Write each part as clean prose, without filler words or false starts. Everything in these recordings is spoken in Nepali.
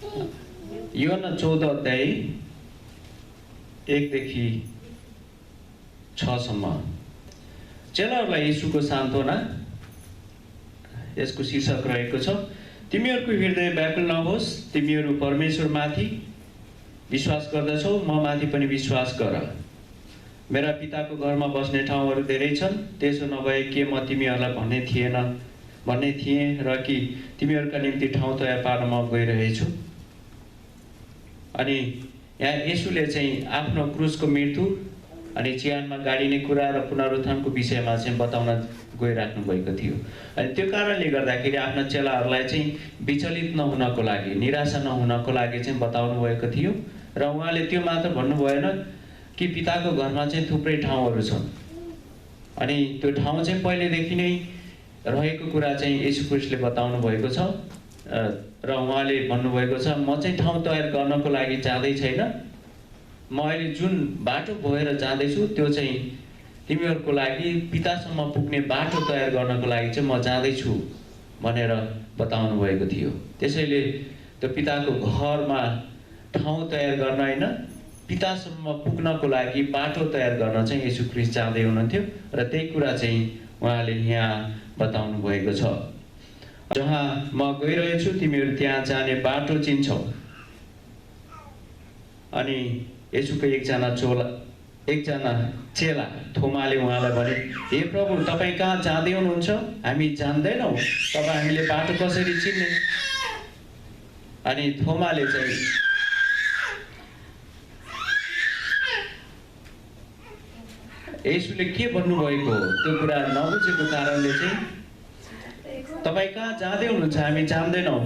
योहन्ना 14 अध्याय 1 देखि 6 सम्म। चेलाहरूलाई येशूको सान्त्वना, यसको शीर्षक रहेको छ, तिमीहरूको हृदय व्याकुल नहोस्, तिमीहरू परमेश्वरमाथि विश्वास गर्दछौ, म माथि पनि विश्वास गर। मेरा पिताको घरमा बस्ने ठाउँहरू धेरै छन्, त्यसो नभए के म तिमीहरूलाई भन्ने थिएँ र कि तिमीहरूका निम्ति ठाउँ तयार पार्न म गइरहेछु। अनि यहाँ येशूले चाहिँ आफ्नो क्रुसको मृत्यु अनि चिहानमा गाडिने कुरा र पुनरुत्थानको विषयमा चाहिँ बताउन गइराख्नु भएको थियो। अनि त्यो कारणले गर्दाखेरि आफ्ना चेलाहरूलाई चाहिँ विचलित नहुनको लागि, निराशा नहुनको लागि चाहिँ बताउनु भएको थियो। र उहाँले त्यो मात्र भन्नु भएन कि पिताको घरमा चाहिँ थुप्रै ठाउँहरू छन्। अनि त्यो ठाउँ चाहिँ पहिलेदेखि नै रहेको कुरा चाहिँ येशू ख्रीष्टले बताउनु भएको छ। र उहाँले भन्नुभएको छ, म चाहिँ ठाउँ तयार गर्नको लागि जाँदै छैन, म अहिले जुन बाटो भएर जाँदैछु त्यो चाहिँ तिमीहरूको लागि पितासम्म पुग्ने बाटो तयार गर्नको लागि चाहिँ म जाँदैछु भनेर बताउनु भएको थियो। त्यसैले त्यो पिताको घरमा ठाउँ तयार गर्न होइन, पितासम्म पुग्नको लागि बाटो तयार गर्न चाहिँ येशू ख्रीष्ट जाँदै हुनुहुन्थ्यो। र त्यही कुरा चाहिँ उहाँले यहाँ बताउनु भएको छ। जहाँ म गइरहेछु तिमीहरू त्यहाँ जाने बाटो चिन्छौ। अनि येशूको एकजना चेला थोमाले उहाँलाई भने, हे प्रभु, तपाईँ कहाँ जाँदै हुनुहुन्छ? हामी जान्दैनौँ, तब हामीले बाटो कसरी चिन्ने? अनि थोमाले चाहिँ येशूले के भन्नुभएको त्यो कुरा नबुझेको कारणले चाहिँ, तपाईँ कहाँ जाँदै हुनुहुन्छ? हामी जान्दैनौँ,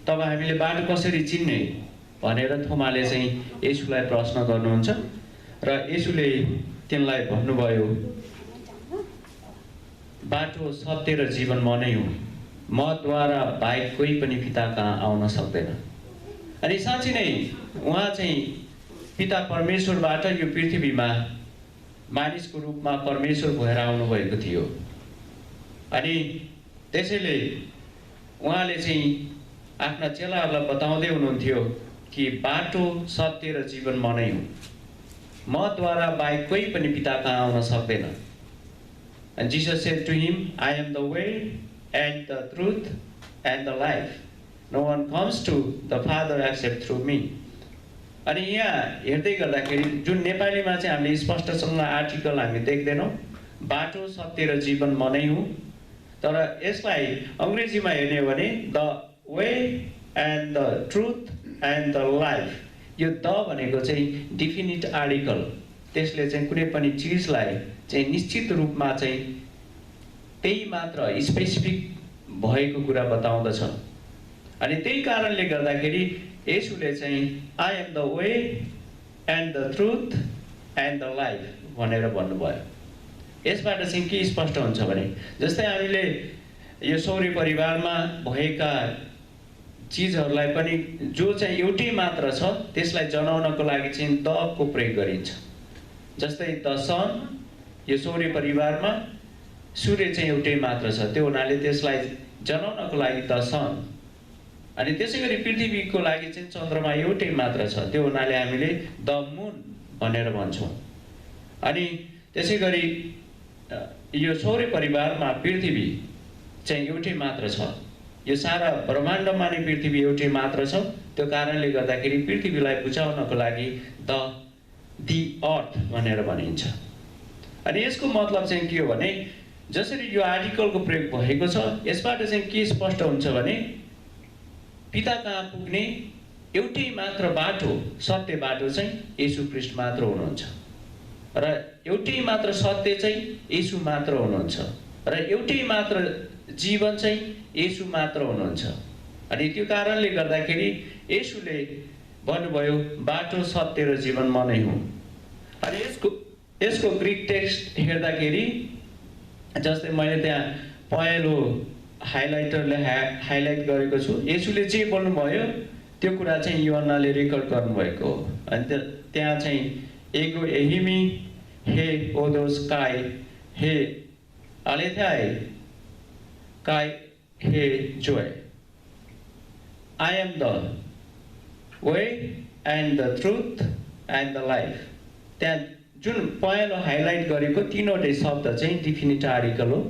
तब हामीले बाटो कसरी चिन्ने भनेर थोमाले चाहिँ येशूलाई प्रश्न गर्नुहुन्छ। र येशूले तिनलाई भन्नुभयो, बाटो, सत्य र जीवन म नै हुँ, मद्वारा बाहेक कोही पनि पिता कहाँ आउन सक्दैन। अनि साँच्चै नै उहाँ चाहिँ पिता परमेश्वरबाट यो पृथ्वीमा मानिसको रूपमा परमेश्वर भएर आउनुभएको थियो। अनि त्यसैले उहाँले चाहिँ आफ्ना चेलाहरूलाई बताउँदै हुनुहुन्थ्यो कि बाटो, सत्य र जीवन म नै हुँ, मद्वारा बाहेक कोही पनि पिता कहाँ आउन सक्दैन। And Jesus said to him, I am the way and the truth and the life. No one comes to the Father except through me. अनि यहाँ हेर्दै गर्दाखेरि जुन नेपालीमा चाहिँ हामीले स्पष्टसँग आर्टिकल हामी देख्दैनौँ, बाटो, सत्य र जीवन म नै हुँ। तर यसलाई अङ्ग्रेजीमा हेर्ने हो भने the way and the truth and the life, यो द भनेको चाहिँ डिफिनिट आर्टिकल, त्यसले चाहिँ कुनै पनि चिजलाई चाहिँ निश्चित रूपमा चाहिँ त्यही मात्र स्पेसिफिक भएको कुरा बताउँदछ। अनि त्यही कारणले गर्दाखेरि येशूले चाहिँ I am the way and the truth and the life भनेर भन्नुभयो। यसबाट चाहिँ के स्पष्ट हुन्छ भने, जस्तै हामीले यो सौर्य परिवारमा भएका चिजहरूलाई पनि जो चाहिँ एउटै मात्र छ त्यसलाई जनाउनको लागि चाहिँ दको प्रयोग गरिन्छ। जस्तै द सन, यो सौर्य परिवारमा सूर्य चाहिँ एउटै मात्र छ, त्यो हुनाले त्यसलाई जनाउनको लागि द सन। अनि त्यसै गरी पृथ्वीको लागि चाहिँ चन्द्रमा एउटै मात्र छ, त्यो हुनाले हामीले द मुन भनेर भन्छौँ। अनि त्यसै गरी यो सौर्य परिवारमा पृथ्वी चाहिँ एउटै मात्र छ, यो सारा ब्रह्माण्डमा नै पृथ्वी एउटै मात्र छ। त्यो कारणले गर्दाखेरि पृथ्वीलाई बुझाउनको लागि दि अर्थ भनेर भनिन्छ। अनि यसको मतलब चाहिँ के हो भने, जसरी यो आर्टिकलको प्रयोग भएको छ यसबाट चाहिँ के स्पष्ट हुन्छ भने, पिता कहाँ पुग्ने एउटै मात्र बाटो, सत्य बाटो चाहिँ येशू ख्रीष्ट मात्र हुनुहुन्छ। र एउटै मात्र सत्य चाहिँ येशू मात्र हुनुहुन्छ। र एउटै मात्र जीवन चाहिँ येशू मात्र हुनुहुन्छ। अनि त्यो कारणले गर्दाखेरि येशूले भन्नुभयो, बाटो, सत्य र जीवन म नै हुँ। अनि यसको ग्रीक टेक्स्ट हेर्दाखेरि, जस्तै मैले त्यहाँ पहेँलो हाइलाइटरले हाइलाइट गरेको छु, येशूले जे बोल्नुभयो त्यो कुरा चाहिँ योहन्नाले रेकर्ड गर्नुभएको हो। अनि त्यहाँ चाहिँ एगो एहिमी हे ओदोस काय हे अलेथाई काय हे जोय, I am the way and the truth and the life. त्यहाँ जुन पहेँलो हाइलाइट गरेको तीनवटै शब्द चाहिँ डिफिनिट आर्टिकल हो,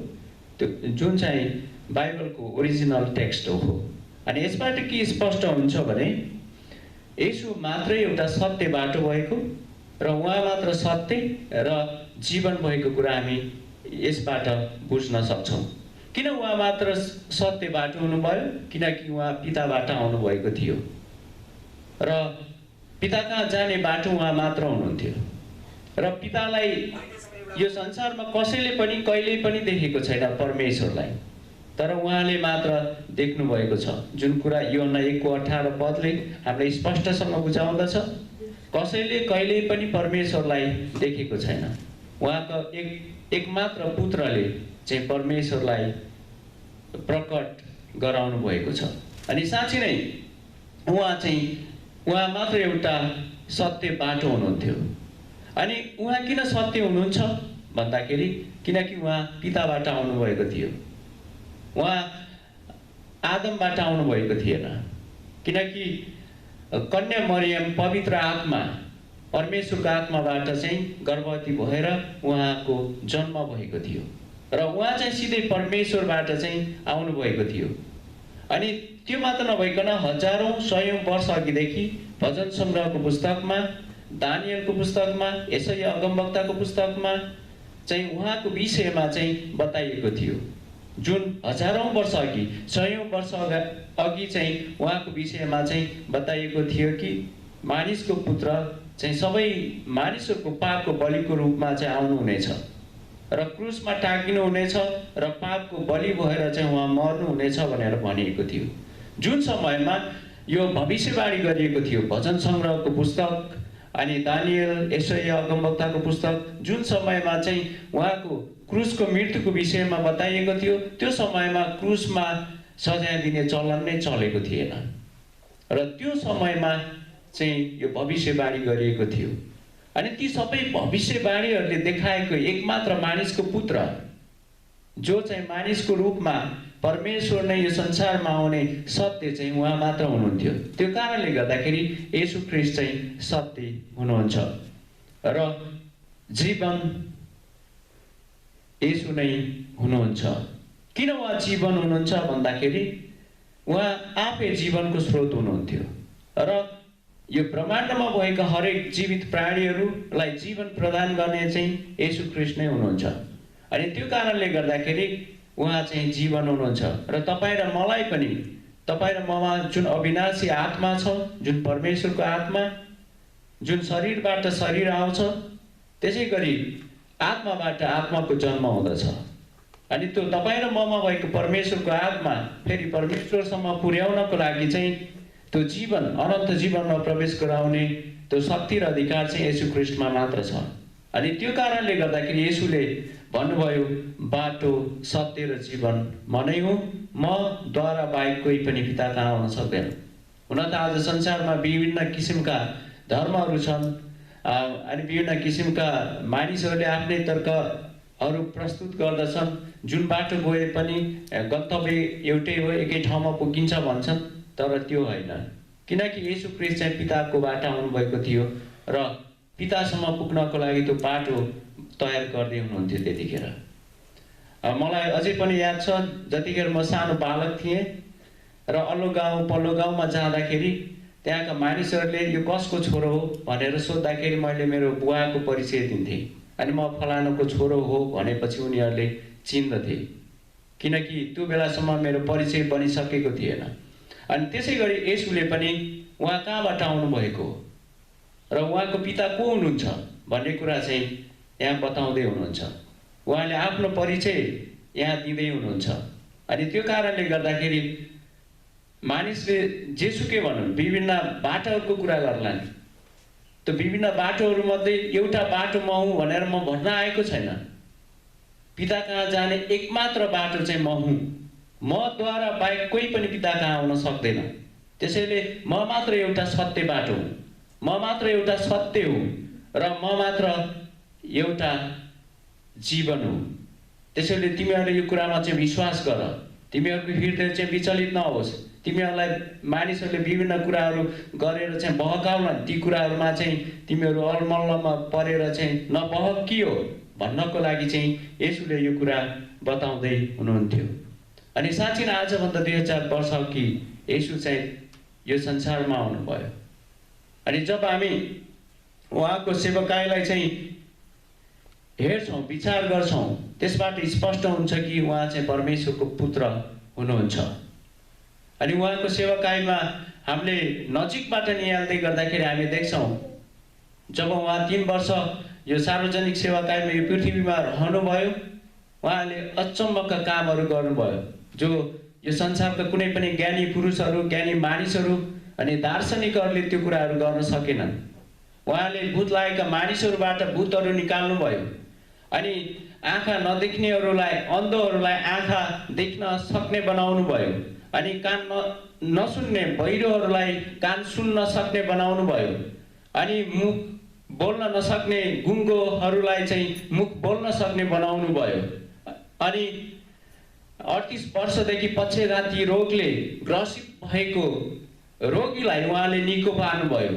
त्यो जुन चाहिँ बाइबलको ओरिजिनल टेक्स्ट हो। अनि यसबाट के स्पष्ट हुन्छ भने येशू मात्रै एउटा सत्य बाटो भएको र उहाँ मात्र सत्य र जीवन भएको कुरा हामी यसबाट बुझ्न सक्छौँ। किन उहाँ मात्र सत्य बाटो हुनुभयो? किनकि उहाँ पिताबाट आउनुभएको थियो र पिता कहाँ जाने बाटो उहाँ मात्र हुनुहुन्थ्यो र पितालाई यो संसारमा कसैले पनि कहिल्यै पनि देखेको छैन परमेश्वरलाई, तर उहाँले मात्र देख्नु भएको छ। जुन कुरा यूहन्ना 1:18 हामीलाई स्पष्टसँग बुझाउँदछ, कसैले कहिल्यै पनि परमेश्वरलाई देखेको छैन। उहाँको एकमात्र पुत्रले चाहिँ परमेश्वरलाई प्रकट गराउनु भएको छ। अनि साँच्चै नै उहाँ मात्र एउटा सत्य बाटो हुनुहुन्थ्यो। अनि उहाँ किन सत्य हुनुहुन्छ भन्दाखेरि किनकि उहाँ पिताबाट आउनुभएको थियो। उहाँ आदमबाट आउनुभएको थिएन, किनकि कन्या मरियम पवित्र आत्मा परमेश्वरको आत्माबाट चाहिँ गर्भवती भएर उहाँको जन्म भएको थियो र उहाँ चाहिँ सिधै परमेश्वरबाट चाहिँ आउनुभएको थियो। अनि त्यो मात्र नभइकन हजारौँ सयौँ वर्ष अघिदेखि भजन सङ्ग्रहको पुस्तकमा, दानियलको पुस्तकमा, यशाया अगमवक्ताको पुस्तकमा चाहिँ उहाँको विषयमा चाहिँ बताइएको थियो। जुन हजारौँ वर्ष अघि, सयौँ वर्ष अघि चाहिँ उहाँको विषयमा चाहिँ बताइएको थियो कि मानिसको पुत्र चाहिँ सबै मानिसहरूको पापको बलिको रूपमा चाहिँ आउनुहुनेछ र क्रुसमा टाँगिनु हुनेछ र पापको बलि भएर चाहिँ उहाँ मर्नुहुनेछ भनेर भनिएको थियो। जुन समयमा यो भविष्यवाणी गरिएको थियो भजन सङ्ग्रहको पुस्तक अनि दानियल, यशाया अगमवक्ताको पुस्तक, जुन समयमा चाहिँ उहाँको क्रुसको मृत्युको विषयमा बताइएको थियो, त्यो समयमा क्रुसमा सजाय दिने चलन नै चलेको थिएन र त्यो समयमा चाहिँ यो भविष्यवाणी गरिएको थियो। अनि ती सबै भविष्यवाणीहरूले देखाएको एकमात्र मानिसको पुत्र जो चाहिँ मानिसको रूपमा परमेश्वर नै यो संसारमा आउने सत्य चाहिँ उहाँ मात्र हुनुहुन्थ्यो। त्यो कारणले गर्दाखेरि येशू ख्रीष्ट चाहिँ सत्य हुनुहुन्छ र जीवन येशू नै हुनुहुन्छ। किन उहाँ जीवन हुनुहुन्छ भन्दाखेरि उहाँ आफै जीवनको स्रोत हुनुहुन्थ्यो र यो ब्रह्माण्डमा भएका हरेक जीवित प्राणीहरूलाई जीवन प्रदान गर्ने चाहिँ येशू ख्रीष्ट नै हुनुहुन्छ। अनि त्यो कारणले गर्दाखेरि उहाँ चाहिँ जीवन हुनुहुन्छ र तपाईँ र मलाई पनि, तपाईँ र ममा जुन अविनाशी आत्मा छ, जुन परमेश्वरको आत्मा, जुन शरीरबाट शरीर आउँछ, त्यसै गरी आत्माबाट आत्माको जन्म हुँदछ। अनि त्यो तपाईँ र ममा भएको परमेश्वरको आत्मा फेरि परमेश्वरसम्म पुर्याउनको लागि चाहिँ त्यो जीवन, अनन्त जीवनमा प्रवेश गराउने त्यो शक्ति र अधिकार चाहिँ येशू ख्रीष्टमा मात्र छ। अनि त्यो कारणले गर्दाखेरि येशूले भन्नुभयो, बाटो, सत्य र जीवन म नै हुँ, मद्वारा बाहेक कोही पनि पिता कहाँ आउन सक्दैन। हुन त आज संसारमा विभिन्न किसिमका धर्महरू छन् अनि विभिन्न किसिमका मानिसहरूले आफ्नै तर्कहरू प्रस्तुत गर्दछन्। जुन बाटो गए पनि गन्तव्य एउटै हो, एकै ठाउँमा पुगिन्छ भन्छन्, तर त्यो होइन। किनकि येशू ख्रीष्ट चाहिँ पिताको बाटो आउनुभएको थियो र पितासम्म पुग्नको लागि त्यो बाटो तयार गर्दै हुनुहुन्थ्यो। त्यतिखेर मलाई अझै पनि याद छ, जतिखेर म सानो बालक थिएँ र अल्लो गाउँ पल्लो गाउँमा जाँदाखेरि त्यहाँका मानिसहरूले यो कसको छोरो हो भनेर सोद्धाखेरि मैले मेरो बुवाको परिचय दिन्थेँ। अनि म फलानुको छोरो हो भनेपछि उनीहरूले चिन्दथे, किनकि त्यो बेलासम्म मेरो परिचय बनिसकेको थिएन। अनि त्यसै गरी येशूले पनि उहाँ कहाँबाट आउनुभएको र उहाँको पिता को हुनुहुन्छ भन्ने कुरा चाहिँ यहाँ बताउँदै हुनुहुन्छ। उहाँले आफ्नो परिचय यहाँ दिँदै हुनुहुन्छ। अनि त्यो कारणले गर्दाखेरि मानिसले जेसुकै भनौँ विभिन्न बाटोहरूको कुरा गर्लान्। त्यो विभिन्न बाटोहरूमध्ये एउटा बाटो म हुँ भनेर म भन्न आएको छैन। पिता कहाँ जाने एकमात्र बाटो चाहिँ म हुँ, मद्वारा बाहेक कोही पनि पिता कहाँ आउन सक्दैन। त्यसैले म मात्र एउटा सत्य बाटो हुँ, म मात्र एउटा सत्य हुँ र म मात्र एउटा जीवन हुँ। त्यसैले तिमीहरूले यो कुरामा चाहिँ विश्वास गर, तिमीहरूको हृदय चाहिँ विचलित नहोस्, तिमीहरूलाई मानिसहरूले विभिन्न कुराहरू गरेर चाहिँ बहकाउन, ती कुराहरूमा चाहिँ तिमीहरू अलमल्लमा परेर चाहिँ नबहकियो भन्नको लागि चाहिँ येशूले यो कुरा बताउँदै हुनुहुन्थ्यो। अनि साँच्चै नै आजभन्दा 2000 वर्ष अघि येशू चाहिँ यो संसारमा आउनुभयो। अनि जब हामी उहाँको सेवकाईलाई चाहिँ हेर्छौँ, विचार गर्छौँ, त्यसबाट स्पष्ट हुन्छ कि उहाँ चाहिँ परमेश्वरको पुत्र हुनुहुन्छ। अनि उहाँको सेवकाईमा हामीले नजिकबाट निहाल्दै गर्दाखेरि हामी देख्छौँ जब उहाँ 3 वर्ष यो सार्वजनिक सेवकाईमा यो पृथ्वीमा रहनुभयो, उहाँले अचम्मका कामहरू गर्नुभयो जो यो संसारका कुनै पनि ज्ञानी पुरुषहरू, ज्ञानी मानिसहरू अनि दार्शनिकहरूले त्यो कुराहरू गर्न सकेनन्। उहाँले भूत लागेका मानिसहरूबाट भूतहरू निकाल्नुभयो। अनि आँखा नदेख्नेहरूलाई, अन्धहरूलाई आँखा देख्न सक्ने बनाउनु भयो। अनि कान नसुन्ने बहिरोहरूलाई कान सुन्न सक्ने बनाउनु भयो। अनि मुख बोल्न नसक्ने गुङ्गोहरूलाई चाहिँ मुख बोल्न सक्ने बनाउनु भयो। अनि 38 वर्षदेखि पक्षघाती रोगले ग्रसित भएको रोगीलाई उहाँले निको पार्नुभयो।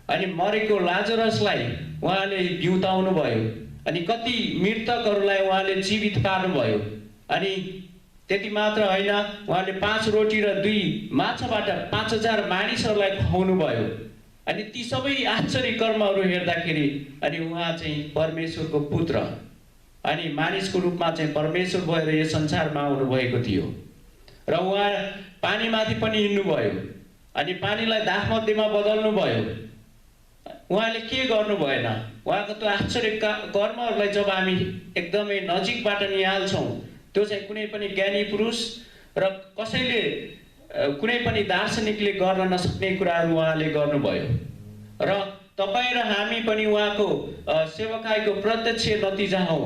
अनि मरेको लाजरसलाई उहाँले जिउताउनु भयो। अनि कति मृतकहरूलाई उहाँले जीवित पार्नुभयो। अनि त्यति मात्र होइन, उहाँले 5 रोटी र 2 माछाबाट 5000 मानिसहरूलाई खुवाउनु भयो। अनि ती सबै आश्चर्य कर्महरू हेर्दाखेरि अनि उहाँ चाहिँ परमेश्वरको पुत्र अनि मानिसको रूपमा चाहिँ परमेश्वर भएर यो संसारमा आउनु भएको थियो। र उहाँ पानीमाथि पनि हिँड्नुभयो। अनि पानीलाई दाखमध्येमा बदल्नु भयो। उहाँले के गर्नु भएन? उहाँको त्यो आश्चर्य कर्महरूलाई जब हामी एकदमै नजिकबाट निहाल्छौँ, त्यो चाहिँ कुनै पनि ज्ञानी पुरुष र कसैले कुनै पनि दार्शनिकले गर्न नसक्ने कुराहरू उहाँले गर्नुभयो। र तपाईँ र हामी पनि उहाँको सेवकाईको प्रत्यक्ष नतिजा हौ।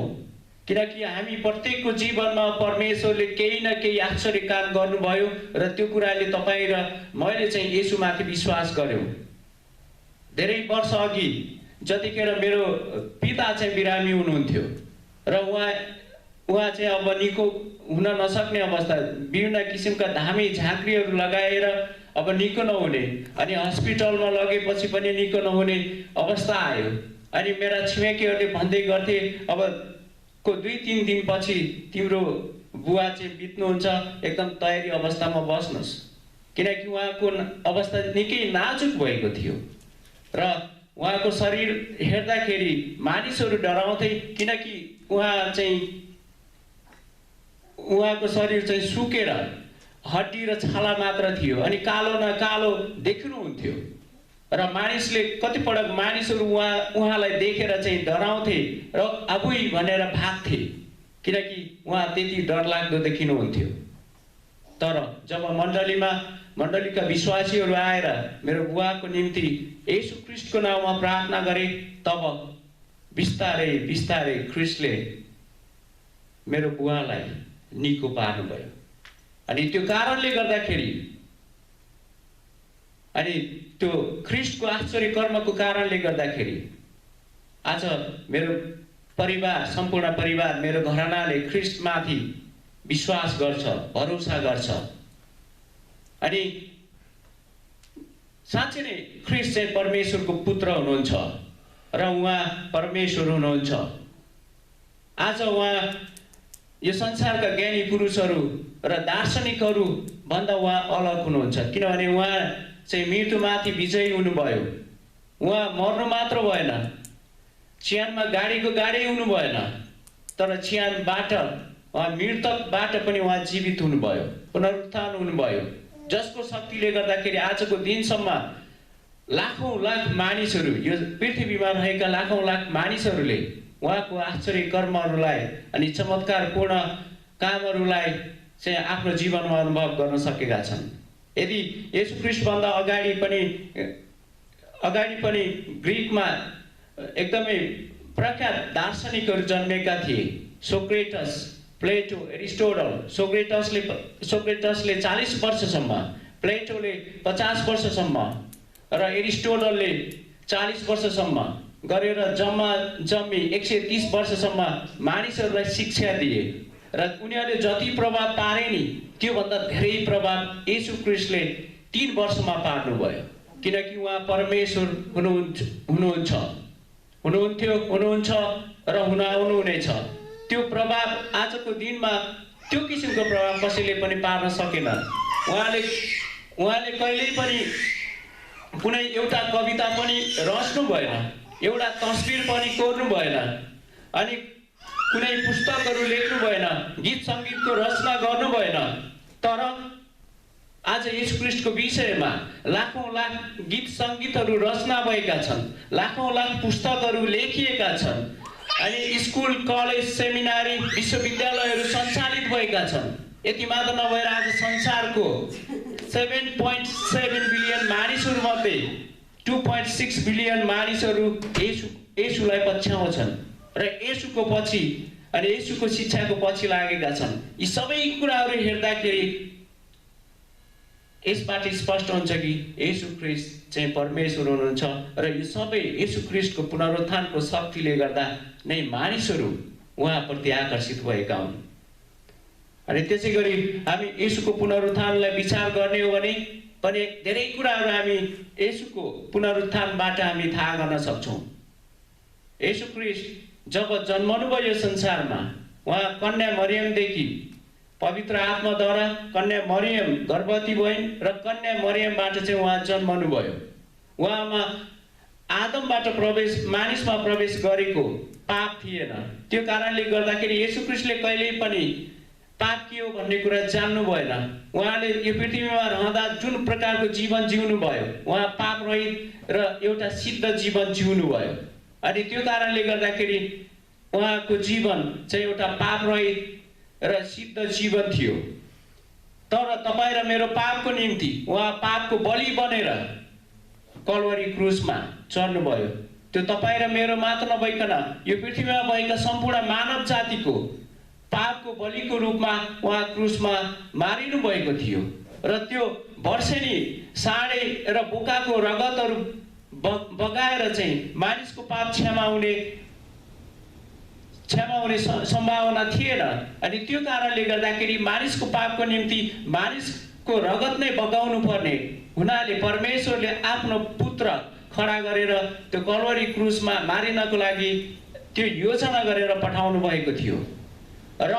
किनकि हामी प्रत्येकको जीवनमा परमेश्वरले केही न केही आश्चर्य काम गर्नुभयो र त्यो कुराले तपाईँ र मैले चाहिँ येशूमाथि विश्वास गर्यौँ। धेरै वर्ष अघि जतिखेर मेरो पिता चाहिँ बिरामी हुनुहुन्थ्यो र उहाँ चाहिँ अब निको हुन नसक्ने अवस्था, विभिन्न किसिमका धामी झाँक्रीहरू लगाएर अब निको नहुने, अनि हस्पिटलमा लगेपछि पनि निको नहुने अवस्था आयो। अनि मेरा छिमेकीहरूले भन्दै गर्थे अब को 2-3 दिनपछि तिम्रो बुवा चाहिँ बित्नुहुन्छ, एकदम तयारी अवस्थामा बस्नुहोस्। किनकि उहाँको अवस्था निकै नाजुक भएको थियो र उहाँको शरीर हेर्दाखेरि मानिसहरू डराउँथे। किनकि उहाँको शरीर चाहिँ सुकेर हड्डी र छाला मात्र थियो। अनि कालो न कालो देखिनुहुन्थ्यो र मानिसले कतिपटक मानिसहरू उहाँलाई देखेर चाहिँ डराउँथे र आबुई भनेर भाग्थे, किनकि उहाँ त्यति डरलाग्दो देखिनुहुन्थ्यो। तर जब मण्डलीका विश्वासीहरू आएर मेरो बुवाको निम्ति येशू ख्रीष्टको नाममा प्रार्थना गरे, तब बिस्तारै बिस्तारै ख्रीष्टले मेरो बुवालाई निको पार्नुभयो। अनि त्यो कारणले गर्दाखेरि, अनि त्यो ख्रीष्टको आश्चर्य कर्मको कारणले गर्दाखेरि आज मेरो परिवार, सम्पूर्ण परिवार, मेरो घरानाले ख्रीष्टमाथि विश्वास गर्छ, भरोसा गर्छ। अनि साँच्चै नै ख्रीष्ट चाहिँ परमेश्वरको पुत्र हुनुहुन्छ र उहाँ परमेश्वर हुनुहुन्छ। आज उहाँ यो संसारका ज्ञानी पुरुषहरू र दार्शनिकहरू भन्दा उहाँ अलग हुनुहुन्छ। किनभने उहाँ चाहिँ मृत्युमाथि विजयी हुनुभयो। उहाँ मर्नु मात्र भएन, चिहानमा गाडीको गाडी हुनु भएन, तर चिहानबाट उहाँ मृतकबाट पनि उहाँ जीवित हुनुभयो, पुनरुत्थान हुनुभयो, जसको शक्तिले गर्दाखेरि आजको दिनसम्म लाखौँ लाख मानिसहरू, यो पृथ्वीमा रहेका लाखौँ लाख मानिसहरूले उहाँको आश्चर्य कर्महरूलाई अनि चमत्कारपूर्ण कामहरूलाई चाहिँ आफ्नो जीवनमा अनुभव गर्न सकेका छन्। यदि येशू ख्रीष्टभन्दा अगाडि पनि ग्रिकमा एकदमै प्रख्यात दार्शनिकहरू जन्मेका थिए। सोक्रेटस, प्लेटो, एरिस्टोटल। सोक्रेटसले 40 वर्षसम्म, प्लेटोले 50 वर्षसम्म र एरिस्टोटलले 40 वर्षसम्म गरेर जम्मी 130 वर्षसम्म मानिसहरूलाई शिक्षा दिए। र उनीहरूले जति प्रभाव पारे नि त्योभन्दा धेरै प्रभाव येशू ख्रीष्टले 3 वर्षमा पार्नुभयो, किनकि उहाँ परमेश्वर हुनुहुन्थ्यो, हुनुहुन्छ र आउनुहुनेछ। त्यो प्रभाव आजको दिनमा त्यो किसिमको प्रभाव कसैले पनि पार्न सकेन। उहाँले कहिल्यै पनि कुनै एउटा कविता पनि रच्नु भएन, एउटा तस्बिर पनि कोर्नु भएन, अनि कुनै पुस्तकहरू लेख्नु भएन, गीत सङ्गीतको रचना गर्नु भएन। तर आज येशू ख्रीष्टको विषयमा लाखौं लाख गीत सङ्गीतहरू रचना भएका छन्, लाखौं लाख पुस्तकहरू लेखिएका छन्, अनि स्कुल, कलेज, सेमिनारी, विश्वविद्यालयहरू सञ्चालित भएका छन्। यति मात्र नभएर आज संसारको 7.7 बिलियन मानिसहरूमध्ये 2.6 बिलियन मानिसहरू येशूलाई पछ्याउँछन् र येशूको पछि अनि येशूको शिक्षाको पछि लागेका छन्। यी सबै कुराहरू हेर्दाखेरि यसबाट स्पष्ट हुन्छ कि येशू ख्रीष्ट चाहिँ परमेश्वर हुनुहुन्छ र यो सबै येशू ख्रीष्टको पुनरुत्थानको शक्तिले गर्दा नै मानिसहरू उहाँप्रति आकर्षित भएका हुन्। अनि त्यसै गरी हामी येशूको पुनरुत्थानलाई विचार गर्ने हो भने पनि धेरै कुराहरू हामी येशूको पुनरुत्थानबाट हामी थाहा गर्न सक्छौँ। येशू ख्रीष्ट जब जन्मनुभयो संसारमा, उहाँ कन्या मरियमदेखि पवित्र आत्माद्वारा कन्या मरियम गर्भवती भइन् र कन्या मरियमबाट चाहिँ उहाँ जन्मनुभयो। उहाँमा आदमबाट मानिसमा प्रवेश गरेको पाप थिएन। त्यो कारणले गर्दाखेरि येशू ख्रीष्टले कहिल्यै पनि पाप के हो भन्ने कुरा जान्नु भएन। उहाँले यो पृथ्वीमा रहँदा जुन प्रकारको जीवन जिउनु भयो, उहाँ पाप रहित र एउटा सिद्ध जीवन जिउनु भयो। अनि त्यो कारणले गर्दाखेरि उहाँको जीवन चाहिँ एउटा पाप रहित र सिद्ध जीवन थियो। तर तपाईँ र मेरो पापको निम्ति उहाँ पापको बलि बनेर कल्वरी क्रुसमा चढ्नुभयो। त्यो तपाईँ र मेरो मात्र नभइकन यो पृथ्वीमा भएका सम्पूर्ण मानव जातिको पापको बलिको रूपमा उहाँ क्रुसमा मारिनु भएको थियो। र त्यो वर्षेनी साँडे र बोकाको रगतहरू बगाएर चाहिँ मानिसको पाप क्षमा हुने सम्भावना थिएन। अनि त्यो कारणले गर्दाखेरि मानिसको पापको निम्ति मानिसको रगत नै बगाउनु पर्ने हुनाले परमेश्वरले आफ्नो पुत्र खडा गरेर त्यो कल्वरी क्रुसमा मारिनको लागि त्यो योजना गरेर पठाउनु भएको थियो। र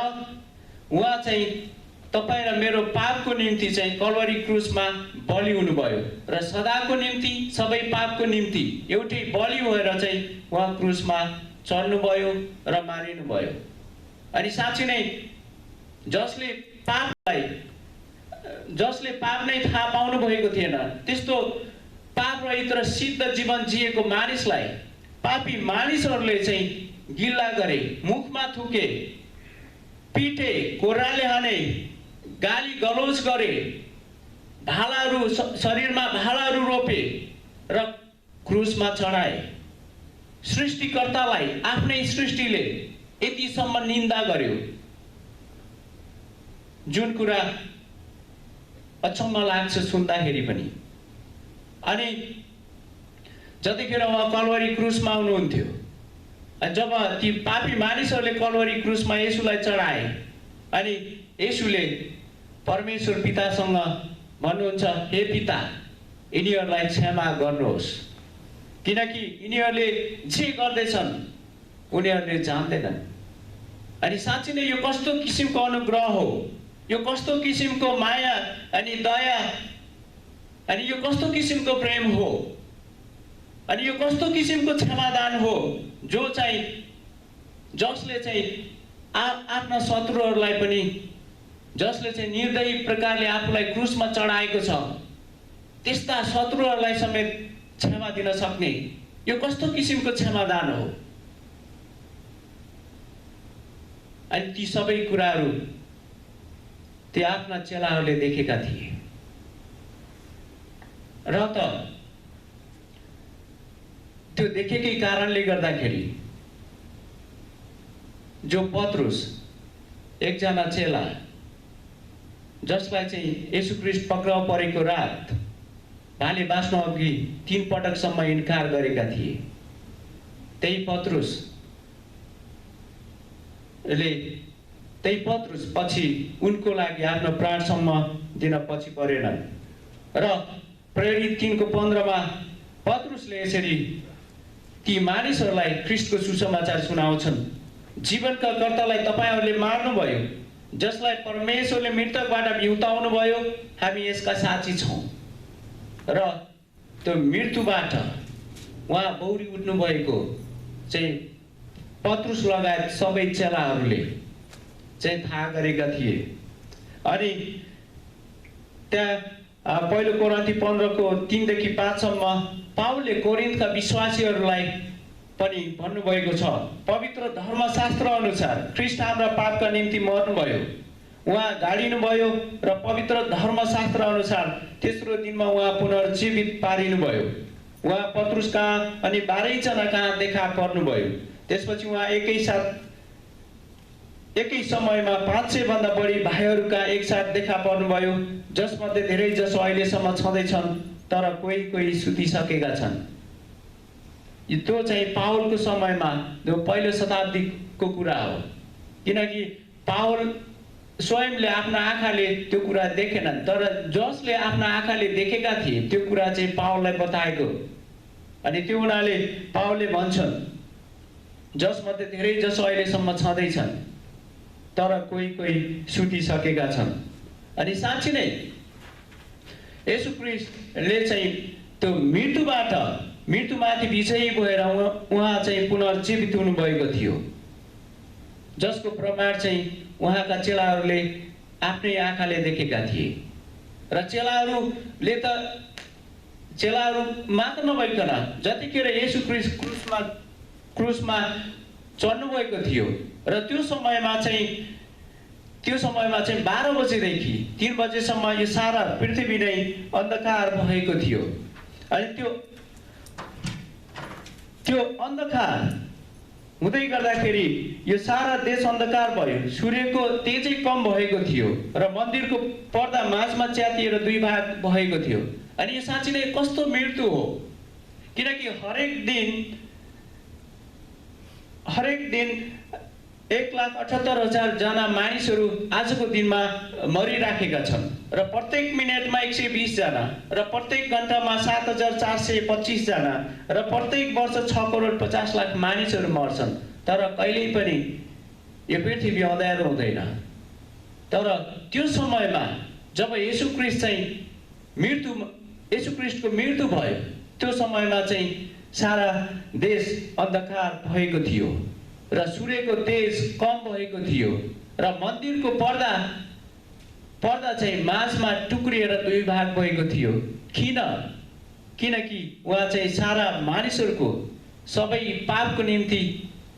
उहाँ चाहिँ तपाईँ र मेरो पापको निम्ति चाहिँ कल्वरी क्रुसमा बलि हुनुभयो र सदाको निम्ति, सबै पापको निम्ति एउटै बलि भएर चाहिँ उहाँ क्रुसमा चढ्नुभयो र मारिनुभयो। अनि साँच्चै नै जसले पाप नै थाहा पाउनु भएको थिएन, त्यस्तो पाप रहित र सिद्ध जीवन जिएको मानिसलाई पापी मानिसहरूले चाहिँ गिल्ला गरे, मुखमा थुके, पिटे, कोर्राले हाने, गाली गलौज गरे, भालाहरू शरीरमा भालाहरू रोपे र क्रुसमा चढाए। सृष्टिकर्तालाई आफ्नै सृष्टिले यतिसम्म निन्दा गर्यो, जुन कुरा अचम्म लाग्छ सुन्दाखेरि पनि। अनि जतिखेर उहाँ कल्वरी क्रुसमा हुनुहुन्थ्यो, जब ती पापी मानिसहरूले कल्वरी क्रुसमा येशूलाई चढाए, अनि येशूले परमेश्वर पितासँग भन्नुहुन्छ, हे पिता, यिनीहरूलाई क्षमा गर्नुहोस्, किनकि यिनीहरूले जे गर्दैछन् उनीहरूले जान्दैनन्। अनि साँच्चै नै यो कस्तो किसिमको अनुग्रह हो, यो कस्तो किसिमको माया अनि दया, अनि यो कस्तो किसिमको प्रेम हो, अनि यो कस्तो किसिमको क्षमादान हो, जो चाहिँ जसले चाहिँ आफ्ना शत्रुहरूलाई पनि, जसले चाहिँ निर्दयी प्रकारले आफूलाई क्रुसमा चढाएको छ, त्यस्ता शत्रुहरूलाई समेत क्षमा दिन सक्ने यो कस्तो किसिमको क्षमादान हो। अनि ती सबै कुराहरू ती आफ्ना चेलाहरूले देखेका थिए। र त त्यो देखेकै कारणले गर्दाखेरि जो पत्रुस, एकजना चेला, जसलाई चाहिँ येशू ख्रीष्ट पक्राउ परेको रात भाले बाँच्नु अघि 3 पटकसम्म इन्कार गरेका थिए, त्यही पत्रुसले त्यही पत्रुस पछि उनको लागि आफ्नो प्राणसम्म दिन पछि परेनन्। र प्रेरित 3:15 मा पत्रुसले यसरी ती मानिसहरूलाई ख्रीष्टको सुसमाचार सुनाउँछन्। जीवनका कर्तालाई तपाईहरूले मार्नुभयो, जसलाई परमेश्वरले मृतकबाट बिउताउनु भयो, हामी यसका साक्षी छौँ। र त्यो मृत्युबाट उहाँ बौरी उठ्नु भएको चाहिँ पत्रुस लगायत सबै चेलाहरूले चाहिँ थाहा गरेका थिए। अनि त्यहाँ पहिलो कोरिन्थी 15:3-5 सम्म पावलले कोरिन्थका विश्वासीहरूलाई पनि भन्नुभएको छ, पवित्र धर्मशास्त्र अनुसार ख्रीष्ट हाम्रा पापका निम्ति मर्नुभयो, उहाँ गाडिनुभयो र पवित्र धर्मशास्त्र अनुसार तेस्रो दिनमा उहाँ पुनर्जीवित पारिनुभयो। उहाँ पत्रुस कहाँ अनि 12 जना कहाँ देखा पर्नुभयो। त्यसपछि उहाँ एकै समयमा 500 भन्दा बढी भाइहरूका एकसाथ देखा पर्नुभयो, जसमध्ये धेरै जसो अहिलेसम्म छँदैछन्, तर कोही सुतिसकेका छन्। त्यो चाहिँ पावलको समयमा जो पहिलो शताब्दीको कुरा हो, किनकि पावल स्वयंले आफ्ना आँखाले त्यो कुरा देखेनन्, तर जसले आफ्ना आँखाले देखेका थिए त्यो कुरा चाहिँ पावललाई बताएको। अनि त्यो हुनाले पावलले भन्छन्, जसमध्ये धेरै जसो अहिलेसम्म छँदैछन्, तर कोही सुतिसकेका छन्। अनि साँच्चै नै येशू ख्रीष्टले चाहिँ त्यो मृत्युमाथि विजयी भएर उहाँ चाहिँ पुनर्जीवित हुनुभएको थियो, जसको प्रमाण चाहिँ उहाँका चेलाहरूले आफ्नै आँखाले देखेका थिए। र चेलाहरू मात्र नभइकन जतिखेर येशू ख्रीष्ट क्रुसमा चढ्नुभएको थियो र त्यो समयमा चाहिँ 12 बजेदेखि 3 बजेसम्म यो सारा पृथ्वी नै अन्धकार भएको थियो। अनि त्यो अन्धकार हुँदै गर्दाखेरि यो सारा देश अन्धकार भयो, सूर्यको तेजै कम भएको थियो र मन्दिरको पर्दा माझमा च्यातिएर 2 भाग भएको थियो। अनि यो साँच्चै नै कस्तो मृत्यु हो, किनकि हरेक दिन 1,78,000 जना मानिसहरू आजको दिनमा मरिराखेका छन् र प्रत्येक मिनेटमा 120 जना र प्रत्येक घण्टामा 7,425 जना र प्रत्येक वर्ष 6,50,00,000 मानिसहरू मर्छन्। तर कहिल्यै पनि यो पृथ्वी अँध्यारो हुँदैन। तर त्यो समयमा जब येशू ख्रीष्टको मृत्यु भयो, त्यो समयमा चाहिँ सारा देश अन्धकार भएको थियो र सूर्यको तेज कम भएको थियो र मन्दिरको पर्दा चाहिँ माझमा टुक्रिएर 2 भाग भएको थियो। किनकि उहाँ चाहिँ सारा मानिसहरूको सबै पापको निम्ति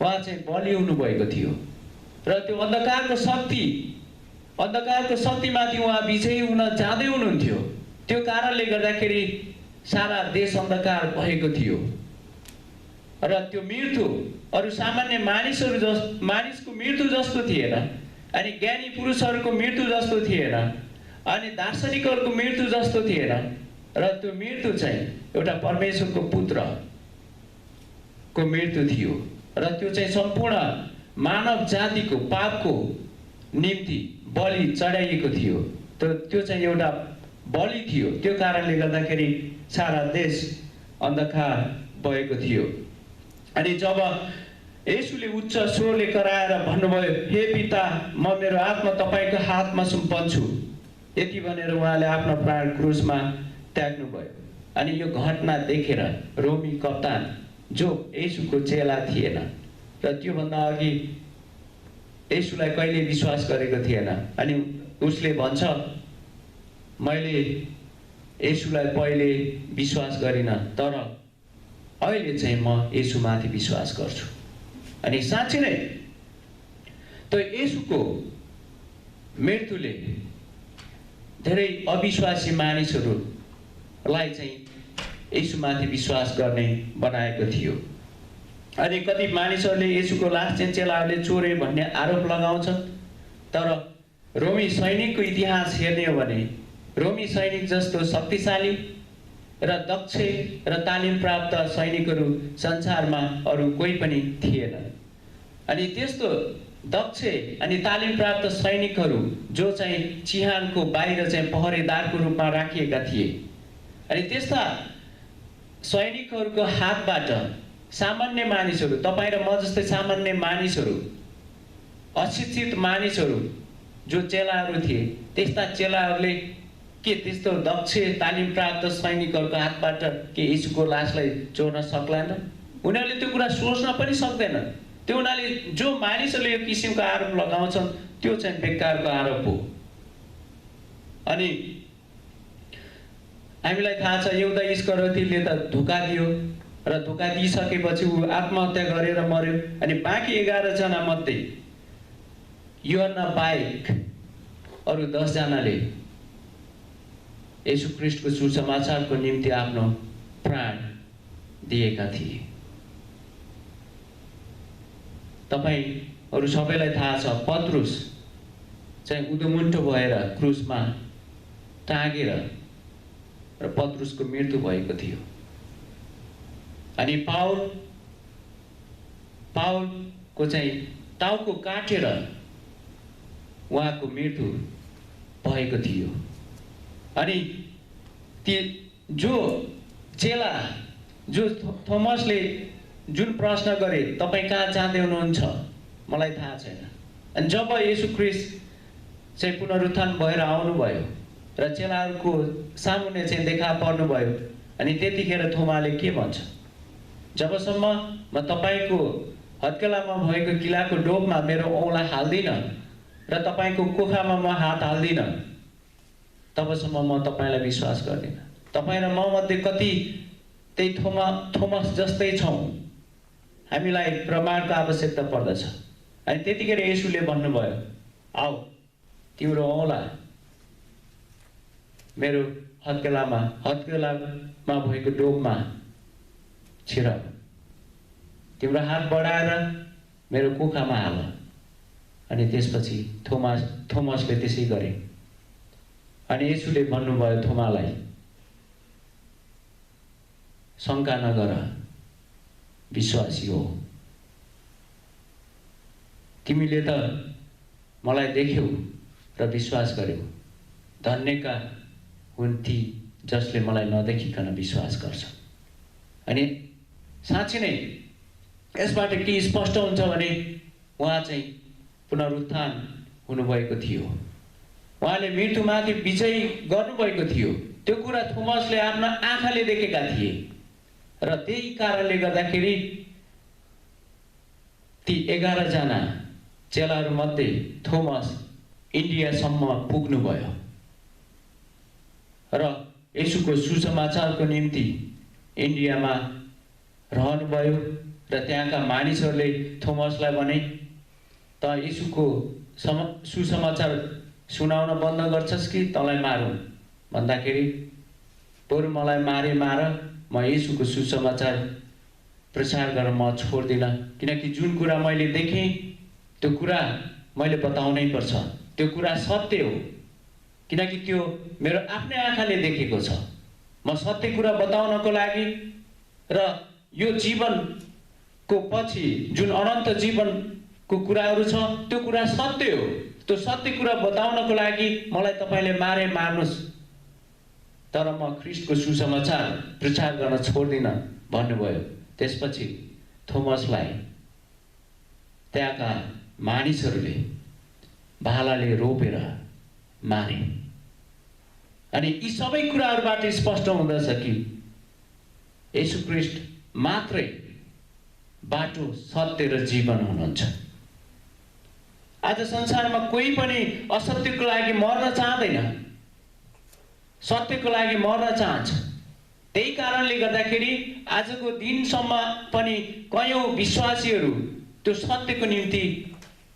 उहाँ चाहिँ बलि हुनुभएको थियो र त्यो अन्धकारको शक्तिमाथि उहाँ विजयी हुन जाँदै हुनुहुन्थ्यो। त्यो कारणले गर्दाखेरि सारा देश अन्धकार भएको थियो र त्यो मृत्यु अरू सामान्य मानिसको मृत्यु जस्तो थिएन, अनि ज्ञानी पुरुषहरूको मृत्यु जस्तो थिएन, अनि दार्शनिकहरूको मृत्यु जस्तो थिएन। र त्यो मृत्यु चाहिँ एउटा परमेश्वरको पुत्रको मृत्यु थियो र त्यो चाहिँ सम्पूर्ण मानव जातिको पापको निम्ति बलि चढाइएको थियो। त्यो चाहिँ एउटा बलि थियो। त्यो कारणले गर्दाखेरि सारा देश अन्धकार भएको थियो। अनि जब येशूले उच्च स्वरले कराएर भन्नुभयो, हे पिता, म मेरो आत्मा तपाईको हातमा सुम्पन्छु, यति भनेर उहाँले आफ्नो प्राण क्रुसमा त्याग्नुभयो। अनि यो घटना देखेर रोमी कप्तान, जो येशूको चेला थिएन र त्योभन्दा अघि येशूलाई कहिले विश्वास गरेको थिएन, अनि उसले भन्छ, मैले येशूलाई पहिले विश्वास गरिनँ, तर अहिले चाहिँ म येशूमाथि विश्वास गर्छु। अनि साँच्चै नै त्यो येशूको मृत्युले धेरै अविश्वासी मानिसहरूलाई चाहिँ येशूमाथि विश्वास गर्ने बनाएको थियो। अनि कति मानिसहरूले येशूको लास चाहिँ चेलाहरूले चोरे भन्ने आरोप लगाउँछन्, तर रोमी सैनिकको इतिहास हेर्ने हो भने रोमी सैनिक जस्तो शक्तिशाली र दक्ष र तालिम प्राप्त सैनिकहरू संसारमा अरू कोही पनि थिएन। अनि त्यस्तो दक्ष अनि तालिम प्राप्त सैनिकहरू जो चाहिँ चिहानको बाहिर चाहिँ पहरेदारको रूपमा राखिएका थिए। अनि त्यस्ता सैनिकहरूको हातबाट सामान्य मानिसहरू, तपाईँ र म जस्तै सामान्य मानिसहरू, अशिक्षित मानिसहरू जो चेलाहरू थिए, त्यस्ता चेलाहरूले के त्यस्तो दक्ष तालिम प्राप्त सैनिकहरूको हातबाट के यीशुको लासलाई चोर्न सक्लान्? उनीहरूले त्यो कुरा सोच्न पनि सक्दैन। त्यो उनीहरूले जो मानिसहरूले यो किसिमको आरोप लगाउँछन् त्यो चाहिँ बेकारको आरोप हो। अनि हामीलाई थाहा छ यहुदा इस्करियोतीले त धोका दियो र धोका दिइसकेपछि ऊ आत्महत्या गरेर मर्यो। अनि बाँकी 11 जना मध्ये यूहन्ना बाहेक अरू 10 जनाले येशू ख्रीष्टको सुसमाचारको निम्ति आफ्नो प्राण दिएका थिए। तपाईहरू सबैलाई थाहा छ पत्रुस चाहिँ उदुमुन्टो भएर क्रुसमा टाँगेर र पत्रुसको मृत्यु भएको थियो। अनि पाउलको चाहिँ टाउको काटेर उहाँको मृत्यु भएको थियो। अनि ती जो चेला जो थोमसले जुन प्रश्न गरे, तपाईँ कहाँ जाँदै हुनुहुन्छ मलाई थाहा छैन। अनि जब येशू ख्रीष्ट चाहिँ पुनरुत्थान भएर आउनुभयो र चेलाहरूको सामुन्ने चाहिँ देखा पर्नुभयो, अनि त्यतिखेर थोमाले के भन्छ, जबसम्म म तपाईँको हत्केलामा भएको किलाको डोबमा मेरो औँला हाल्दिनँ र तपाईँको कोखामा म हात हाल्दिनँ, तबसम्म म तपाईँलाई विश्वास गर्दिनँ। तपाईँ र म मध्ये कति त्यही थोमस जस्तै छौँ, हामीलाई प्रमाणको आवश्यकता पर्दछ। अनि त्यतिखेर येशूले भन्नुभयो, आऊ तिम्रो औँला मेरो हत्केलामा भएको डोबमा छिर, तिम्रो हात बढाएर मेरो कुखामा हाल। अनि त्यसपछि थोमसले त्यसै गरे। अनि येशूले भन्नुभयो थोमालाई, शङ्का नगर, विश्वासी हो। तिमीले त मलाई देख्यौ र विश्वास गर्यौ, धन्यका हुन् ती जसले मलाई नदेखिकन विश्वास गर्छ। अनि साँच्चै नै यसबाट के स्पष्ट हुन्छ भने उहाँ चाहिँ पुनरुत्थान हुनुभएको थियो, उहाँले मृत्युमाथि विजय गर्नुभएको थियो। त्यो कुरा थोमसले आफ्ना आँखाले देखेका थिए र त्यही कारणले गर्दाखेरि ती 11 जना चेलाहरू मध्ये थोमस इन्डियासम्म पुग्नुभयो र येशूको सुसमाचारको निम्ति इन्डियामा रहनुभयो। र त्यहाँका मानिसहरूले थोमसलाई भने, त येशूको सुसमाचार सुनाउन बन्द गर्छस् कि तँलाई मारौँ भन्दाखेरि, बरु मलाई मार, म येशूको सुसमाचार प्रचार गर्न म छोड्दिनँ, किनकि जुन कुरा मैले देखेँ त्यो कुरा मैले बताउनै पर्छ। त्यो कुरा सत्य हो, किनकि त्यो मेरो आफ्नै आँखाले देखेको छ। म सत्य कुरा बताउनको लागि र यो जीवनको पछि जुन अनन्त जीवनको कुराहरू छ त्यो कुरा सत्य हो। त्यो सत्य कुरा बताउनको लागि मलाई तपाईँले मार्नुहोस्, तर म ख्रीष्टको सुसमाचार प्रचार गर्न छोड्दिनँ भन्नुभयो। त्यसपछि थोमसलाई त्यहाँका मानिसहरूले भालाले रोपेर मारे। अनि यी सबै कुराहरूबाट स्पष्ट हुँदछ कि येशू ख्रीष्ट मात्रै बाटो, सत्य र जीवन हुनुहुन्छ। आज संसारमा कोही पनि असत्यको लागि मर्न चाहँदैन, सत्यको लागि मर्न चाहन्छ। त्यही कारणले गर्दाखेरि आजको दिनसम्म पनि कयौं विश्वासीहरू त्यो सत्यको निम्ति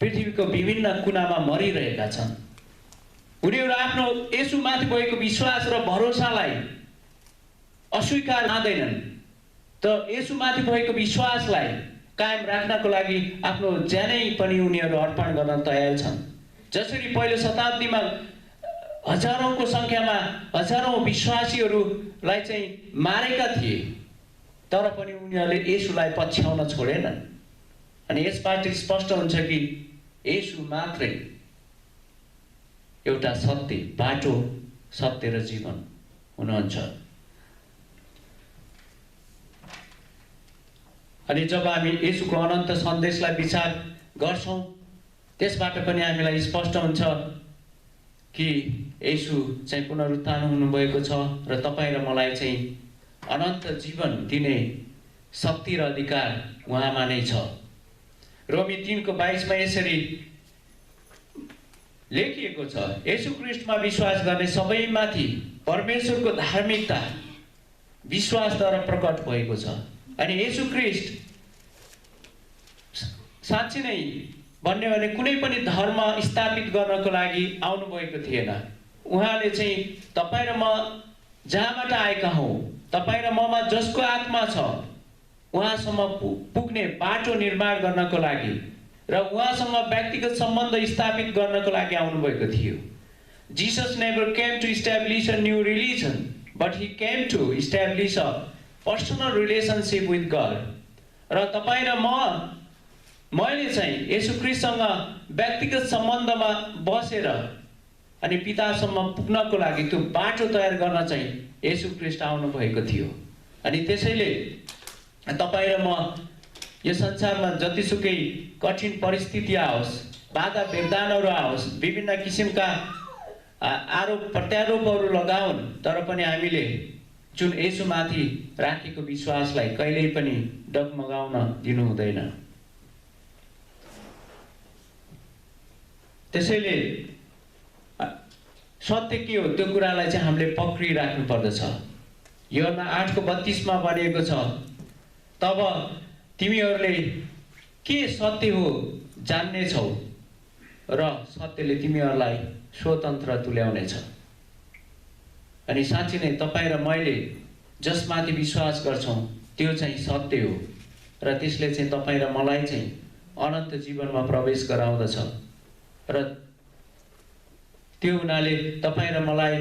पृथ्वीको विभिन्न कुनामा मरिरहेका छन्। उनीहरू आफ्नो येशूमाथि भएको विश्वास र भरोसालाई अस्वीकार गर्दैनन्, त येशूमाथि भएको विश्वासलाई कायम राख्नको लागि आफ्नो ज्यानै पनि उनीहरू अर्पण गर्न तयार छन्। जसरी पहिलो शताब्दीमा हजारौंको संख्यामा हजारौं विश्वासीहरूलाई चाहिँ मारेका थिए, तर पनि उनीहरूले येशूलाई पछ्याउन छोडेनन्। अनि यसबाट स्पष्ट हुन्छ कि येशू मात्रै एउटा सत्य, बाटो, सत्य र जीवन हुनुहुन्छ। अनि जब हामी येशूको अनन्त सन्देशलाई विचार गर्छौं, त्यसबाट पनि हामीलाई स्पष्ट हुन्छ कि येशू चाहिँ पुनरुत्थान हुनुभएको छ र तपाईं र मलाई चाहिँ अनन्त जीवन दिने शक्ति र अधिकार उहाँमा नै छ। रोमी 3:22 मा यसरी लेखिएको छ, येशू ख्रीष्टमा विश्वास गर्ने सबैमाथि परमेश्वरको धार्मिकता विश्वासद्वारा प्रकट भएको छ। अनि येशू ख्रीष्ट साँच्चै नै भन्ने भने कुनै पनि धर्म स्थापित गर्नको लागि आउनुभएको थिएन। उहाँले चाहिँ तपाईँ र म जहाँबाट आएका हौं, तपाईँ र ममा जसको आत्मा छ उहाँसम्म पुग्ने बाटो निर्माण गर्नको लागि र उहाँसँग व्यक्तिगत सम्बन्ध स्थापित गर्नको लागि आउनुभएको थियो। Jesus never came to establish a new religion, but he came to establish a personal relationship with God. र तपाईँ र मैले चाहिँ येशू ख्रीष्टसँग व्यक्तिगत सम्बन्धमा बसेर अनि पितासम्म पुग्नको लागि त्यो बाटो तयार गर्न चाहिँ येशू ख्रीष्ट आउनु भएको थियो। अनि त्यसैले तपाईँ र म यो संसारमा जतिसुकै कठिन परिस्थिति आओस्, बाधा व्यवधानहरू आओस्, विभिन्न किसिमका आरोप प्रत्यारोपहरू लगाउन्, तर पनि हामीले जुन येशूमाथि राखेको विश्वासलाई कहिल्यै पनि डगमगाउन दिनु हुँदैन। त्यसैले सत्य के हो त्यो कुरालाई चाहिँ हामीले पक्रिराख्नु पर्दछ। यूहन्ना 8:32 मा भनिएको छ, तब तिमीहरूले के सत्य हो जान्ने छौ र सत्यले तिमीहरूलाई स्वतन्त्र तुल्याउनेछ। अनि साँच्चै नै तपाईँ र मैले जसमाथि विश्वास गर्छौं त्यो चाहिँ सत्य हो र त्यसले चाहिँ तपाईँ र मलाई चाहिँ अनन्त जीवनमा प्रवेश गराउँदछ। र त्यो हुनाले तपाईँ र मलाई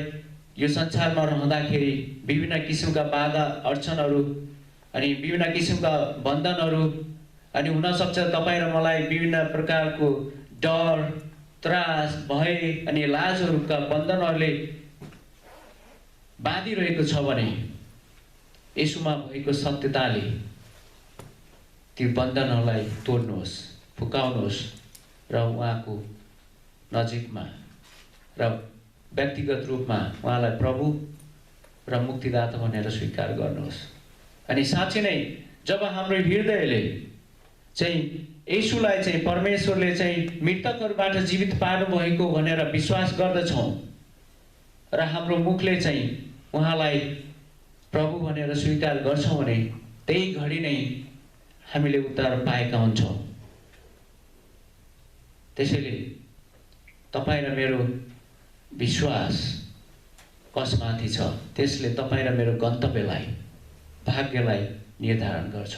यो संसारमा रहँदाखेरि विभिन्न किसिमका बाधा अडचनहरू अनि विभिन्न किसिमका बन्धनहरू अनि हुन सक्छ तपाईँ र मलाई विभिन्न प्रकारको डर, त्रास, भय अनि लाजहरूका बन्धनहरूले बाँधिरहेको छ भने येशूमा भएको सत्यताले ती बन्धनहरूलाई तोड्नुहोस्, फुकाउनुहोस् र उहाँको नजिकमा र व्यक्तिगत रूपमा उहाँलाई प्रभु र मुक्तिदाता भनेर स्वीकार गर्नुहोस्। अनि साँच्चै नै जब हाम्रो हृदयले चाहिँ येशूलाई चाहिँ परमेश्वरले चाहिँ मृतकहरूबाट जीवित पार्नु भएको भनेर विश्वास गर्दछौं र हाम्रो मुखले चाहिँ उहाँलाई प्रभु भनेर स्वीकार गर्छौं भने त्यही घडी नै हामीले उद्धार पाएका हुन्छौं। त्यसैले तपाईँ र मेरो विश्वास कसमाथि छ त्यसले तपाईँ र मेरो गन्तव्यलाई, भाग्यलाई निर्धारण गर्छ।